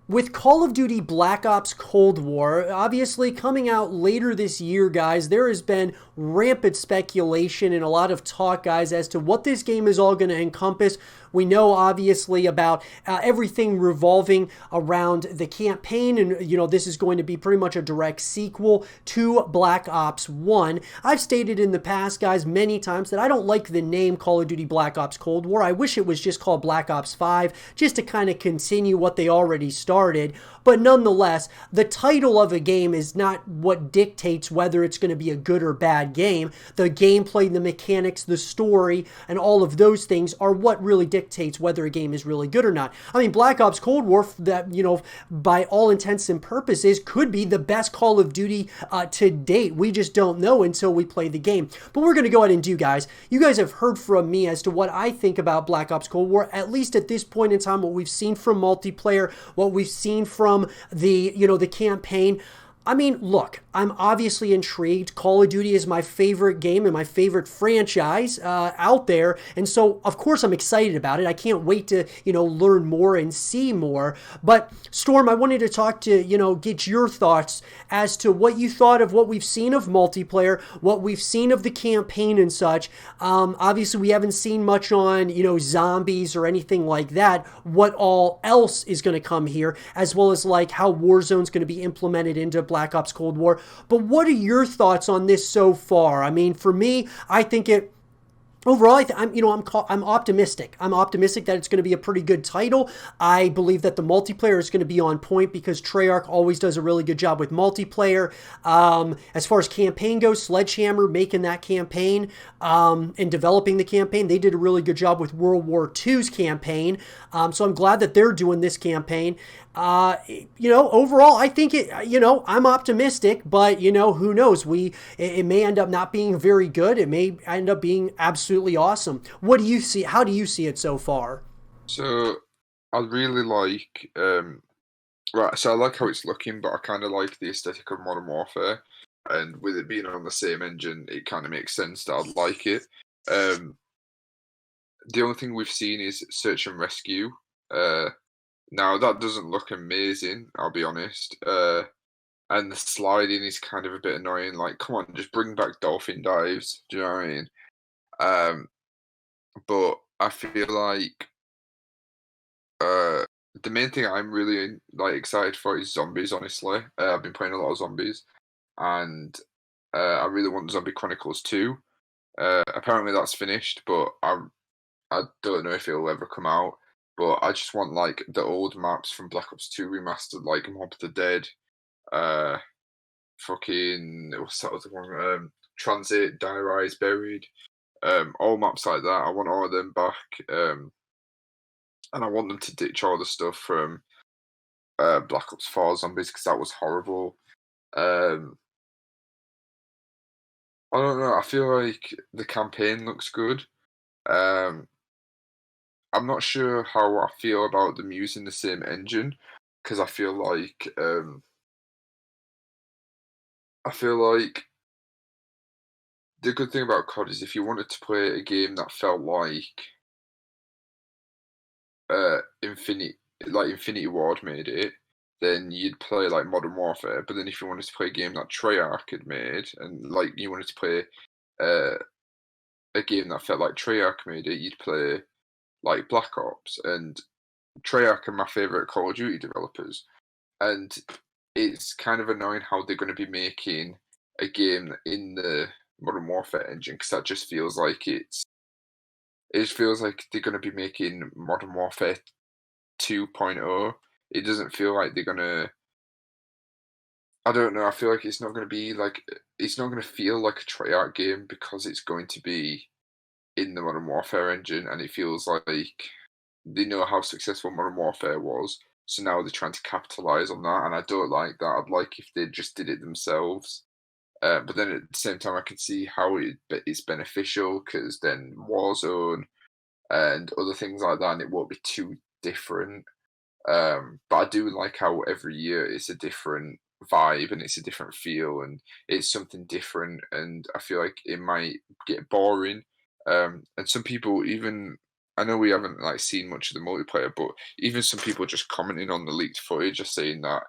With Call of Duty Black Ops Cold War, obviously coming out later this year, guys, there has been rampant speculation and a lot of talk, guys, as to what this game is all going to encompass. We know, obviously, about everything revolving around the campaign, and, this is going to be pretty much a direct sequel to Black Ops 1. I've stated in the past, guys, many times that I don't like the name Call of Duty Black Ops Cold War. I wish it was just called Black Ops 5, just to kind of continue what they already started. But nonetheless, the title of a game is not what dictates whether it's going to be a good or bad game. The gameplay, the mechanics, the story, and all of those things are what really dictates whether a game is really good or not. I mean, Black Ops Cold War, that, by all intents and purposes, could be the best Call of Duty to date. We just don't know until we play the game. But we're going to go ahead and do, guys. You guys have heard from me as to what I think about Black Ops Cold War, at least at this point in time, what we've seen from multiplayer, what we've seen from the campaign. I mean, look, I'm obviously intrigued. Call of Duty is my favorite game and my favorite franchise out there. And so, of course, I'm excited about it. I can't wait to, learn more and see more. But, Storm, I wanted to talk to, get your thoughts as to what you thought of what we've seen of multiplayer, what we've seen of the campaign and such. Obviously, we haven't seen much on, zombies or anything like that. What all else is going to come here, as well as, like, how Warzone's going to be implemented into Black Ops Cold War. But what are your thoughts on this so far? I mean, for me, I think it overall, I'm optimistic. I'm optimistic that it's going to be a pretty good title. I believe that the multiplayer is going to be on point because Treyarch always does a really good job with multiplayer. As far as campaign goes, Sledgehammer making that campaign and developing the campaign, they did a really good job with World War II's campaign. So I'm glad that they're doing this campaign. Overall, I think I'm optimistic, but who knows? It may end up not being very good. It may end up being absolutely awesome. What do you see? How do you see it so far? So I really like right, so I like how it's looking, but I kind of like the aesthetic of Modern Warfare, and with it being on the same engine, it kind of makes sense that I'd like it. Um, the only thing we've seen is search and rescue. Uh, Now that doesn't look amazing, I'll be honest. And the sliding is kind of a bit annoying. Like, come on, just bring back dolphin dives. Do you know what I mean? Um, but I feel like uh, the main thing I'm really like excited for is zombies. Honestly, I've been playing a lot of zombies, and I really want Zombie Chronicles 2. Apparently that's finished, but I don't know if it'll ever come out. But I just want like the old maps from Black Ops 2 remastered, like Mob of the Dead, uh, fucking what's that other one? Transit, Die Rise, Buried, all maps like that. I want all of them back, and I want them to ditch all the stuff from Black Ops 4 Zombies because that was horrible. Um, I don't know. I feel like the campaign looks good. Um, I'm not sure how I feel about them using the same engine because I feel like the good thing about COD is if you wanted to play a game that felt Infinity Infinity Ward made it, then you'd play like Modern Warfare. But then if you wanted to play a game that Treyarch had made and like you wanted to play uh, a game that felt like Treyarch made it, you'd play like Black Ops. And Treyarch are my favorite Call of Duty developers, and it's kind of annoying how they're going to be making a game in the Modern Warfare engine because that just feels like it just feels like they're going to be making Modern Warfare 2.0. It doesn't feel like they're going to. I don't know. I feel like it's not going to be like it's not going to feel like a Treyarch game because it's going to be in the Modern Warfare engine, and it feels like they know how successful Modern Warfare was, so now they're trying to capitalize on that, and I don't like that. I'd like if they just did it themselves. But then at the same time, I can see how it's beneficial because then Warzone and other things like that, and it won't be too different. But I do like how every year it's a different vibe and it's a different feel and it's something different. And I feel like it might get boring. And some people even I know we haven't like seen much of the multiplayer, but even some people just commenting on the leaked footage, just saying that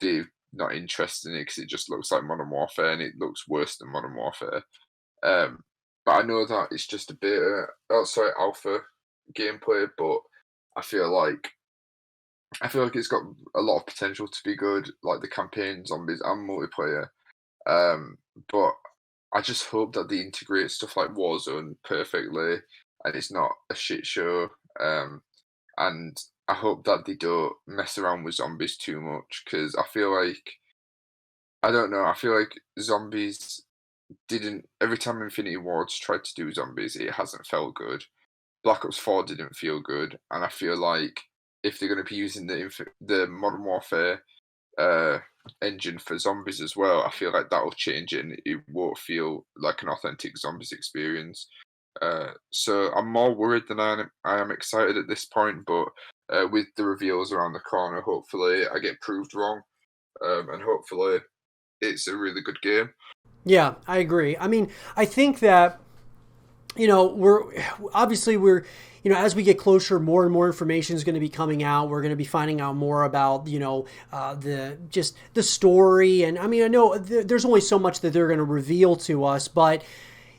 they're not interested in it because it just looks like Modern Warfare and it looks worse than Modern Warfare. Um, but I know that it's just a beta, oh sorry, alpha gameplay, but I feel like I feel like it's got a lot of potential to be good, like the campaign, zombies, and multiplayer. Um, but I just hope that they integrate stuff like Warzone perfectly, and it's not a shit show. And I hope that they don't mess around with zombies too much because I feel like I don't know. I feel like zombies didn't. Every time Infinity Ward's tried to do zombies, it hasn't felt good. Black Ops 4 didn't feel good, and I feel like if they're going to be using the Modern Warfare uh, engine for zombies as well, I feel like that'll change it, and it won't feel like an authentic zombies experience. So I'm more worried than I am excited at this point, but with the reveals around the corner, hopefully I get proved wrong, and hopefully it's a really good game. Yeah, I agree. I mean, I think that we're obviously we're as we get closer, more and more information is going to be coming out. We're going to be finding out more about the story, and I mean, I know there's only so much that they're going to reveal to us, but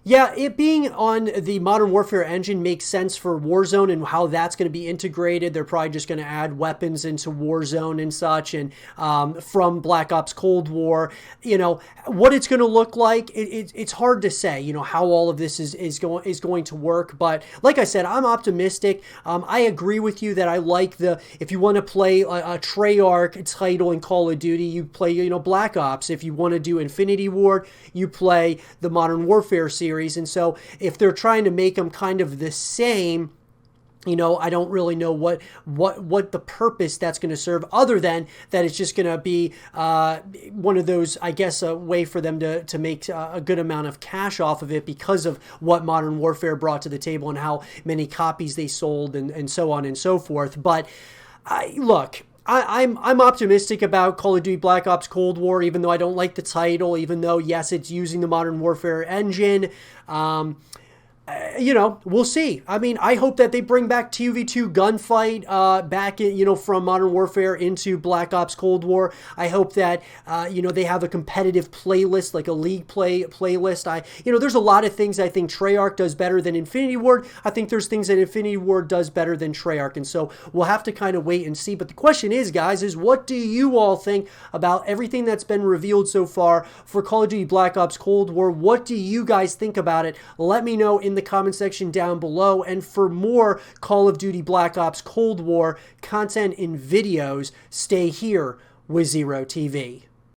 yeah, it being on the Modern Warfare engine makes sense for Warzone and how that's going to be integrated. They're probably just going to add weapons into Warzone and such, and from Black Ops Cold War. What it's going to look like. It's hard to say. How all of this is going to work. But like I said, I'm optimistic. I agree with you that I like if you want to play a Treyarch title in Call of Duty, you play Black Ops. If you want to do Infinity Ward, you play the Modern Warfare series. And so if they're trying to make them kind of the same, I don't really know what the purpose that's going to serve, other than that it's just going to be one of those, I guess, a way for them to make a good amount of cash off of it because of what Modern Warfare brought to the table and how many copies they sold and so on and so forth. But look, I'm optimistic about Call of Duty Black Ops Cold War, even though I don't like the title, even though, yes, it's using the Modern Warfare engine. We'll see. I mean, I hope that they bring back 2v2 gunfight back in, from Modern Warfare into Black Ops Cold War. I hope that, they have a competitive playlist, like a league playlist. There's a lot of things I think Treyarch does better than Infinity Ward. I think there's things that Infinity Ward does better than Treyarch. And so we'll have to kind of wait and see. But the question is, guys, what do you all think about everything that's been revealed so far for Call of Duty Black Ops Cold War? What do you guys think about it? Let me know in the comment section down below. And for more Call of Duty Black Ops Cold War content and videos, stay here with Xero TV.